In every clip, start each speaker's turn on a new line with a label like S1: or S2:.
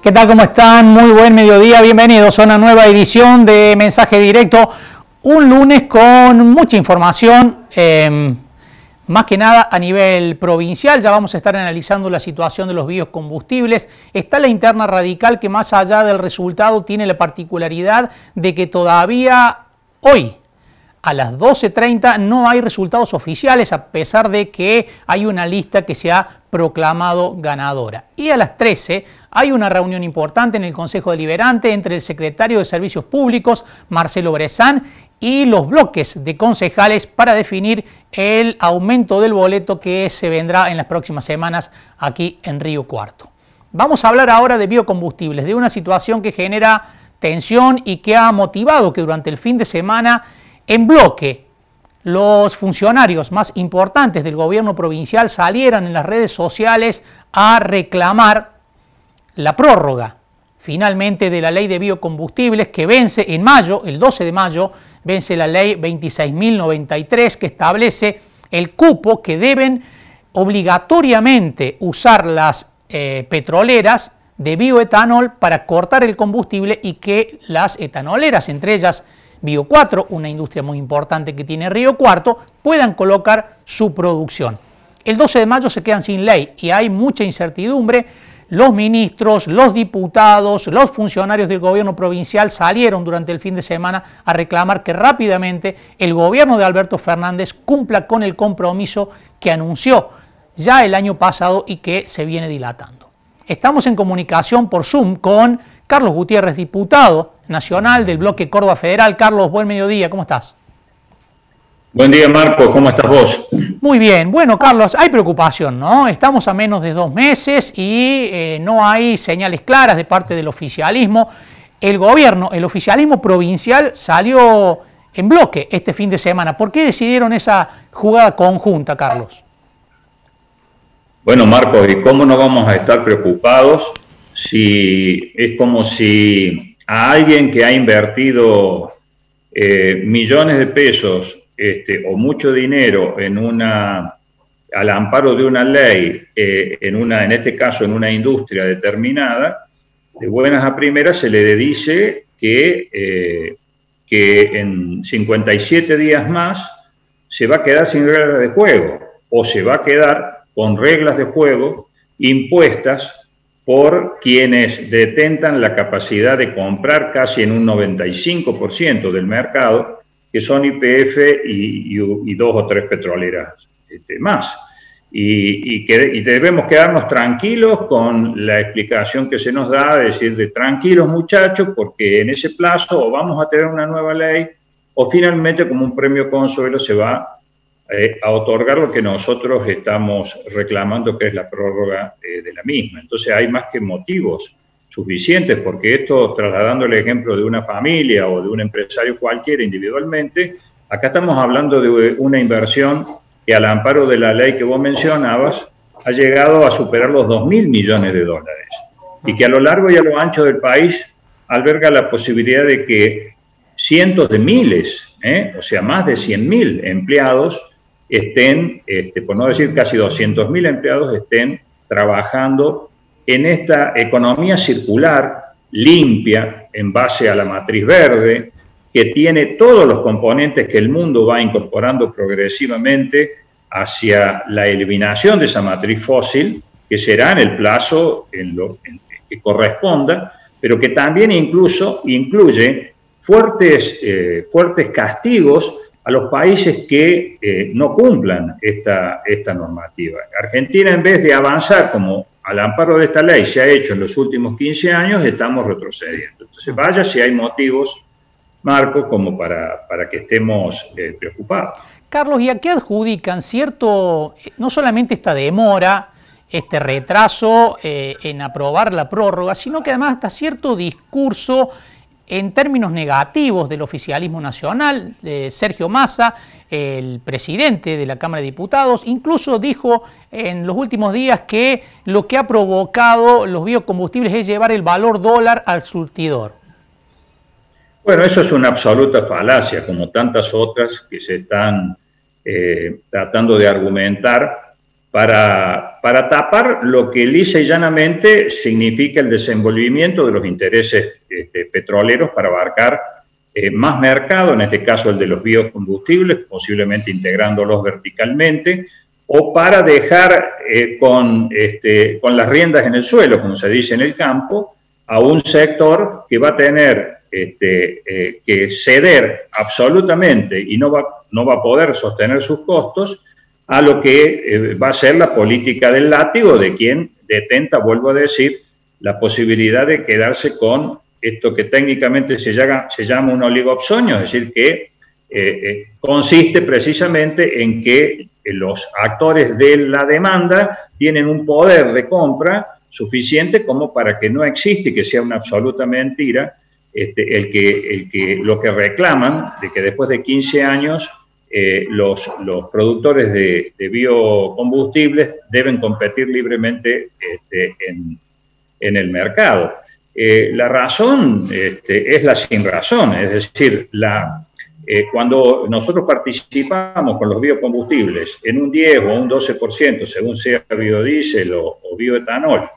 S1: ¿Qué tal? ¿Cómo están? Muy buen mediodía, bienvenidos a una nueva edición de Mensaje Directo. Un lunes con mucha información, más que nada a nivel provincial. Ya vamos a estar analizando la situación de los biocombustibles. Está la interna radical que más allá del resultado tiene la particularidad de que todavía hoy, a las 12:30 no hay resultados oficiales, a pesar de que hay una lista que se ha proclamado ganadora. Y a las 13 hay una reunión importante en el Consejo Deliberante entre el secretario de Servicios Públicos, Marcelo Brezán, y los bloques de concejales para definir el aumento del boleto que se vendrá en las próximas semanas aquí en Río Cuarto. Vamos a hablar ahora de biocombustibles, de una situación que genera tensión y que ha motivado que durante el fin de semana en bloque los funcionarios más importantes del gobierno provincial salieran en las redes sociales a reclamar la prórroga finalmente de la ley de biocombustibles que vence en mayo, el 12 de mayo, vence la ley 26.093 que establece el cupo que deben obligatoriamente usar las petroleras de bioetanol para cortar el combustible y que las etanoleras, entre ellas Bio 4, una industria muy importante que tiene Río Cuarto, puedan colocar su producción. El 12 de mayo se quedan sin ley y hay mucha incertidumbre. Los ministros, los diputados, los funcionarios del gobierno provincial salieron durante el fin de semana a reclamar que rápidamente el gobierno de Alberto Fernández cumpla con el compromiso que anunció ya el año pasado y que se viene dilatando. Estamos en comunicación por Zoom con Carlos Gutiérrez, diputado nacional del bloque Córdoba Federal. Carlos, buen mediodía, ¿cómo estás?
S2: Buen día, Marco, ¿cómo estás vos?
S1: Muy bien. Bueno, Carlos, hay preocupación, ¿no? Estamos a menos de 2 meses y no hay señales claras de parte del oficialismo. El gobierno, el oficialismo provincial salió en bloque este fin de semana. ¿Por qué decidieron esa jugada conjunta, Carlos?
S2: Bueno, Marco, ¿y cómo no vamos a estar preocupados si es como si a alguien que ha invertido millones de pesos o mucho dinero al amparo de una ley, en este caso en una industria determinada, de buenas a primeras se le dice que en 57 días más se va a quedar sin reglas de juego o se va a quedar con reglas de juego impuestas por quienes detentan la capacidad de comprar casi en un 95% del mercado, que son YPF y 2 o 3 petroleras más. Y debemos quedarnos tranquilos con la explicación que se nos da, decir de tranquilos muchachos, porque en ese plazo o vamos a tener una nueva ley o finalmente como un premio consuelo se va a otorgar lo que nosotros estamos reclamando, que es la prórroga de la misma. Entonces hay más que motivos suficientes, porque esto, trasladando el ejemplo de una familia o de un empresario cualquiera individualmente, acá estamos hablando de una inversión que al amparo de la ley que vos mencionabas ha llegado a superar los 2.000 millones de dólares y que a lo largo y a lo ancho del país alberga la posibilidad de que cientos de miles, o sea, más de 100.000 empleados estén, por no decir casi 200.000 empleados, estén trabajando en esta economía circular, limpia, en base a la matriz verde, que tiene todos los componentes que el mundo va incorporando progresivamente hacia la eliminación de esa matriz fósil, que será en el plazo que corresponda, pero que también incluso incluye fuertes castigos a los países que no cumplan esta normativa. Argentina, en vez de avanzar como al amparo de esta ley se ha hecho en los últimos 15 años, estamos retrocediendo. Entonces, vaya si hay motivos, Marco, como para que estemos preocupados.
S1: Carlos, ¿y a qué adjudican no solamente esta demora, este retraso en aprobar la prórroga, sino que además hasta cierto discurso en términos negativos del oficialismo nacional? Sergio Massa, el presidente de la Cámara de Diputados, incluso dijo en los últimos días que lo que ha provocado los biocombustibles es llevar el valor dólar al surtidor.
S2: Bueno, eso es una absoluta falacia, como tantas otras que se están tratando de argumentar para tapar lo que lisa y llanamente significa el desenvolvimiento de los intereses petroleros para abarcar más mercado, en este caso el de los biocombustibles, posiblemente integrándolos verticalmente, o para dejar con las riendas en el suelo, como se dice en el campo, a un sector que va a tener que ceder absolutamente y no va a poder sostener sus costos a lo que va a ser la política del látigo de quien detenta, vuelvo a decir, la posibilidad de quedarse con esto que técnicamente se llama un oligopsonio, es decir, que consiste precisamente en que los actores de la demanda tienen un poder de compra suficiente como para que no existe y que sea una absoluta mentira lo que reclaman de que después de 15 años los productores de biocombustibles deben competir libremente en el mercado. La razón es la sin razón, es decir, cuando nosotros participamos con los biocombustibles en un 10 o un 12%, según sea biodiesel o bioetanol,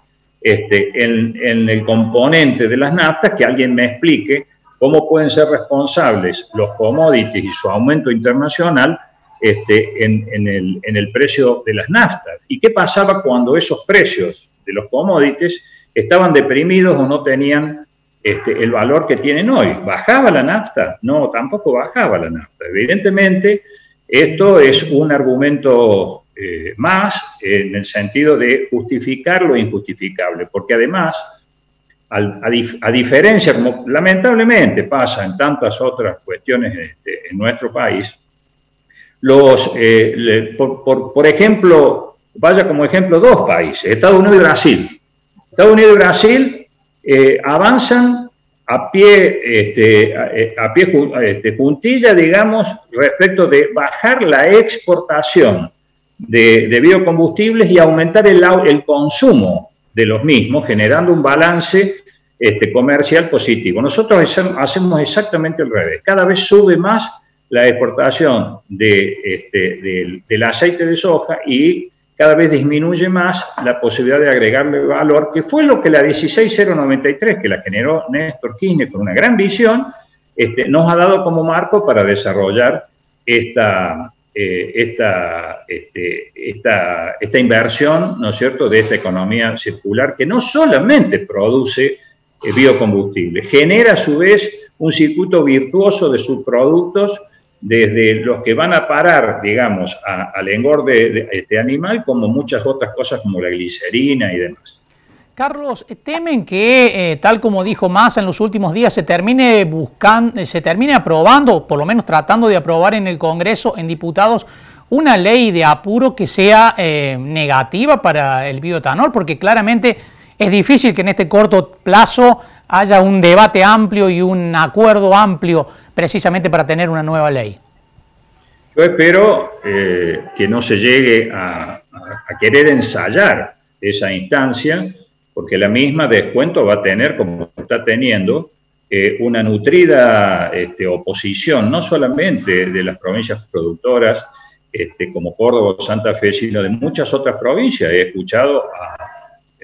S2: en el componente de las naftas, que alguien me explique cómo pueden ser responsables los commodities y su aumento internacional en el precio de las naftas. ¿Y qué pasaba cuando esos precios de los commodities estaban deprimidos o no tenían el valor que tienen hoy? ¿Bajaba la nafta? No, tampoco bajaba la nafta. Evidentemente, esto es un argumento más en el sentido de justificar lo injustificable, porque además, a diferencia, como lamentablemente pasa en tantas otras cuestiones en nuestro país, por ejemplo, vaya como ejemplo dos países, Estados Unidos y Brasil. Estados Unidos y Brasil avanzan a pie puntilla, digamos, respecto de bajar la exportación de biocombustibles y aumentar el consumo de los mismos, generando un balance comercial positivo. Nosotros hacemos exactamente al revés. Cada vez sube más la exportación del aceite de soja y cada vez disminuye más la posibilidad de agregarle valor, que fue lo que la 16093, que la generó Néstor Kirchner con una gran visión, nos ha dado como marco para desarrollar esta inversión, ¿no es cierto?, de esta economía circular, que no solamente produce biocombustible, genera a su vez un circuito virtuoso de subproductos, desde los que van a parar, digamos, al engorde de este animal, como muchas otras cosas como la glicerina y demás.
S1: Carlos, ¿temen que, tal como dijo Massa en los últimos días, se termine aprobando, por lo menos tratando de aprobar en el Congreso, en diputados, una ley de apuro que sea negativa para el bioetanol? Porque claramente es difícil que en este corto plazo haya un debate amplio y un acuerdo amplio precisamente para tener una nueva ley.
S2: Yo espero que no se llegue a querer ensayar esa instancia, porque la misma, descuento, va a tener, como está teniendo, una nutrida oposición, no solamente de las provincias productoras como Córdoba o Santa Fe, sino de muchas otras provincias. He escuchado a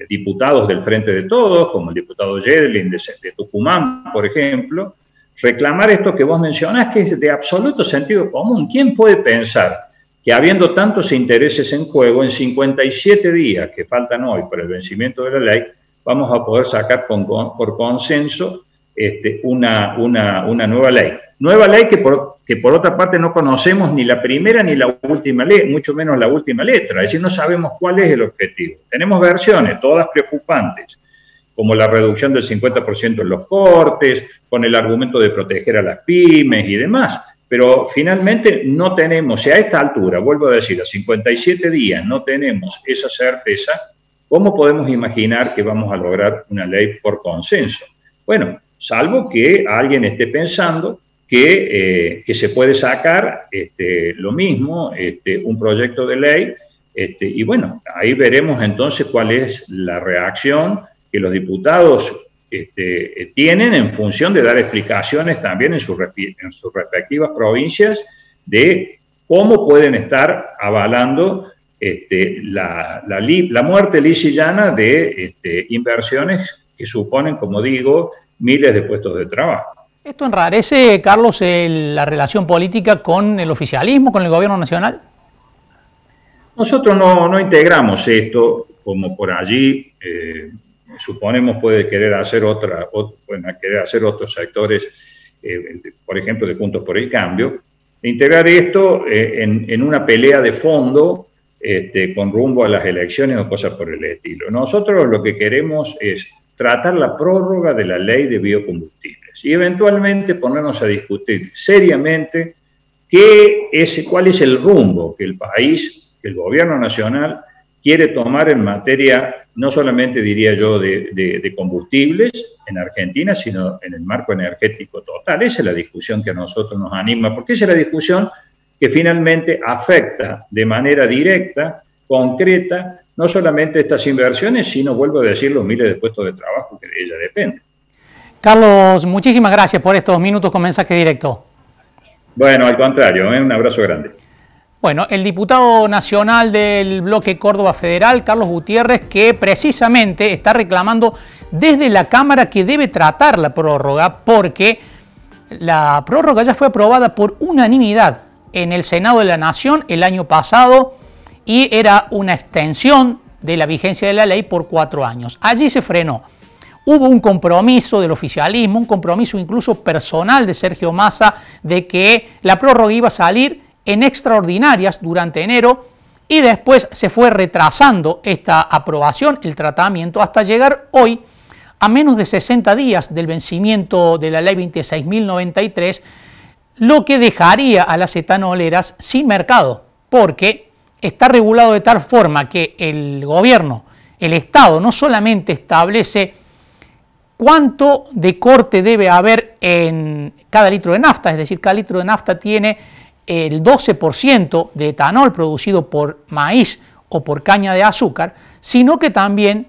S2: diputados del Frente de Todos, como el diputado Yedlin de Tucumán, por ejemplo, reclamar esto que vos mencionás, que es de absoluto sentido común. ¿Quién puede pensar que habiendo tantos intereses en juego, en 57 días que faltan hoy para el vencimiento de la ley, vamos a poder sacar por consenso una nueva ley? Nueva ley que por otra parte no conocemos ni la primera ni la última ley, mucho menos la última letra, es decir, no sabemos cuál es el objetivo. Tenemos versiones, todas preocupantes, como la reducción del 50% en los cortes, con el argumento de proteger a las pymes y demás, pero finalmente no tenemos, a esta altura, vuelvo a decir, a 57 días no tenemos esa certeza. ¿Cómo podemos imaginar que vamos a lograr una ley por consenso? Bueno, salvo que alguien esté pensando que se puede sacar lo mismo, un proyecto de ley, y bueno, ahí veremos entonces cuál es la reacción que los diputados tienen en función de dar explicaciones también en sus respectivas provincias de cómo pueden estar avalando la muerte lisa y llana de inversiones que suponen, como digo, miles de puestos de trabajo.
S1: ¿Esto enrarece, Carlos, la relación política con el oficialismo, con el gobierno nacional?
S2: Nosotros no integramos esto, como por allí suponemos puede querer hacer otros sectores, por ejemplo, de Juntos por el Cambio, integrar esto en una pelea de fondo con rumbo a las elecciones o cosas por el estilo. Nosotros lo que queremos es tratar la prórroga de la ley de biocombustibles y eventualmente ponernos a discutir seriamente cuál es el rumbo que el país, que el gobierno nacional quiere tomar en materia, no solamente diría yo de combustibles en Argentina, sino en el marco energético total. Esa es la discusión que a nosotros nos anima, porque esa es la discusión que finalmente afecta de manera directa, concreta, no solamente estas inversiones, sino, vuelvo a decir, los miles de puestos de trabajo que de ella dependen.
S1: Carlos, muchísimas gracias por estos minutos con mensaje directo.
S2: Bueno, al contrario, un abrazo grande.
S1: Bueno, el diputado nacional del bloque Córdoba Federal, Carlos Gutiérrez, que precisamente está reclamando desde la Cámara que debe tratar la prórroga, porque la prórroga ya fue aprobada por unanimidad en el Senado de la Nación el año pasado y era una extensión de la vigencia de la ley por 4 años. Allí se frenó. Hubo un compromiso del oficialismo, un compromiso incluso personal de Sergio Massa de que la prórroga iba a salir en extraordinarias durante enero y después se fue retrasando esta aprobación, el tratamiento, hasta llegar hoy a menos de 60 días del vencimiento de la ley 26.093, lo que dejaría a las etanoleras sin mercado, porque está regulado de tal forma que el gobierno, el Estado, no solamente establece cuánto de corte debe haber en cada litro de nafta, es decir, cada litro de nafta tiene el 12% de etanol producido por maíz o por caña de azúcar, sino que también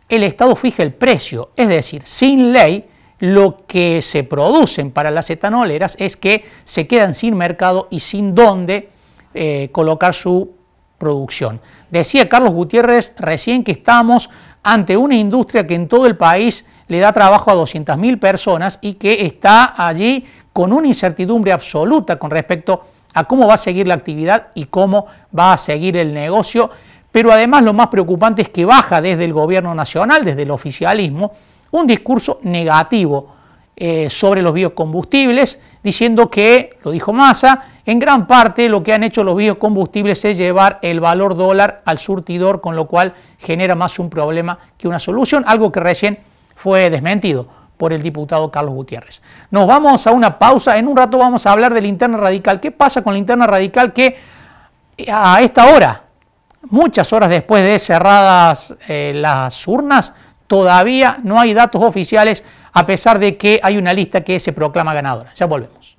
S1: el Estado fija el precio, es decir, sin ley, lo que se producen para las etanoleras es que se quedan sin mercado y sin dónde colocar su producción. Decía Carlos Gutiérrez recién que estamos ante una industria que en todo el país le da trabajo a 200.000 personas y que está allí con una incertidumbre absoluta con respecto a cómo va a seguir la actividad y cómo va a seguir el negocio. Pero además lo más preocupante es que baja desde el gobierno nacional, desde el oficialismo, un discurso negativo sobre los biocombustibles, diciendo que, lo dijo Massa, en gran parte lo que han hecho los biocombustibles es llevar el valor dólar al surtidor, con lo cual genera más un problema que una solución, algo que recién fue desmentido por el diputado Carlos Gutiérrez. Nos vamos a una pausa, en un rato vamos a hablar de la interna radical. ¿Qué pasa con la interna radical que a esta hora, muchas horas después de cerradas las urnas, todavía no hay datos oficiales, a pesar de que hay una lista que se proclama ganadora? Ya volvemos.